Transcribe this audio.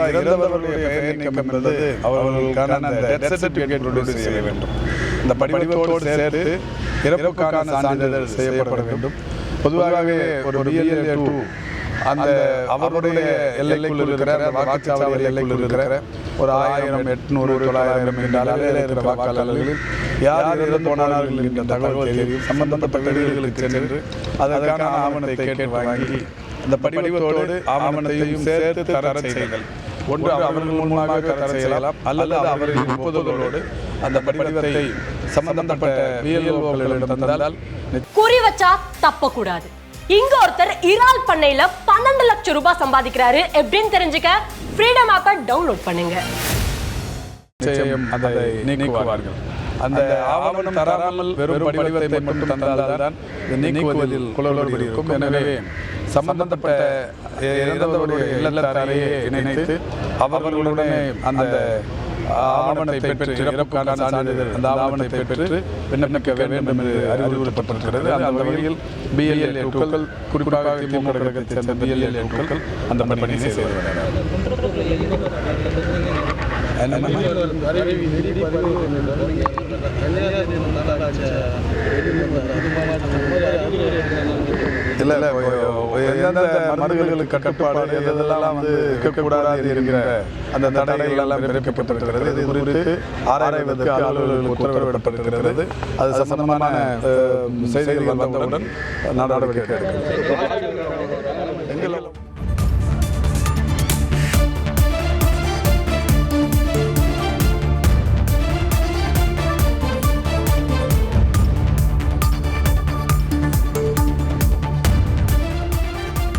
இறந்தவர்களுடைய பெயர் நீக்கம் என்பது அவர்களுக்கான அந்த டெத் சர்டிஃபிகேட் ப்ரொடியூஸ் செய்ய வேண்டும். இந்த படிவத்தோடு சேர்த்து இறப்புக்கான சான்றிதழ் செய்யப்பட வேண்டும். பொதுவாகவே ஒரு BLA 2 அந்த அவருடைய எல்லைக்குள் இருக்கிற வாக்குச்சாவடி எல்லைக்குள் இருக்கிற ஒரு 1000, 800, 900 என்ற அளவில் இருக்கிற வாக்காளர்களில் யார் இறந்து போனார்கள் என்ற தகவல் தெரியும். சம்பந்தப்பட்ட வீடுகளுக்கு சென்று அதற்கான ஆவணத்தை கேட்டு வாங்கி அந்த படிவத்தோடு ஆவணத்தையும் சேர்த்து தர செய்யுங்கள். ஒன்று அவர்கள் மூலமாக தர செய்யலாம், அல்லது அவர்களின் ஒப்புதலோடு அந்த படிவத்தை சம்பந்தப்பட்ட VLO-களிடம் தந்தால். குறி வச்சா தப்பக்கூடாது. இங்க ஒருத்தர் இறால் பண்ணையில 12 லட்சம் ரூபாய் சம்பாதிக்கிறாரு. எப்படின்னு தெரிஞ்சுக்க ஃப்ரீடம் ஆப்பை டவுன்லோட் பண்ணுங்க. அதை நீக்குவார்கள். அந்த ஆவணம் தராமல் வெறும் படிவத்தை மட்டும் தந்தால்தான் நீக்குவதில் குளறுபடி இருக்கும். எனவே சம்பந்தப்பட்ட இறந்தவருடைய இல்லத்தாரையே இணைத்து அவர்களுடனே அந்த ஆவணத்தை பெற்று இறப்புக்கான சான்றிதழ் அந்த ஆவணத்தை பெற்று விண்ணப்பிக்க வேண்டும் என்று அறிவுறுத்தப்பட்டிருக்கிறது. அந்த வகையில் BLA 2க்கள் குறிப்பாக திமுக கழகத்தைச் சேர்ந்த BLA 2க்கள் அந்த பணியை செய்து வருகிறார்கள். இல்லை எந்தெந்த மருந்துகளுக்கு கட்டுப்பாடு எதெல்லாம் இருக்கக்கூடாது என்கிற அந்த தடைகள் எல்லாம் பிறப்பிக்கப்பட்டிருக்கிறது. இது குறித்து ஆராய்வதற்கு அலுவலர்களுக்கு உத்தரவிடப்பட்டிருக்கிறது. அது சம்பந்தமான செய்திகள் வந்தவுடன் நடவடிக்கை எடுக்கிறது.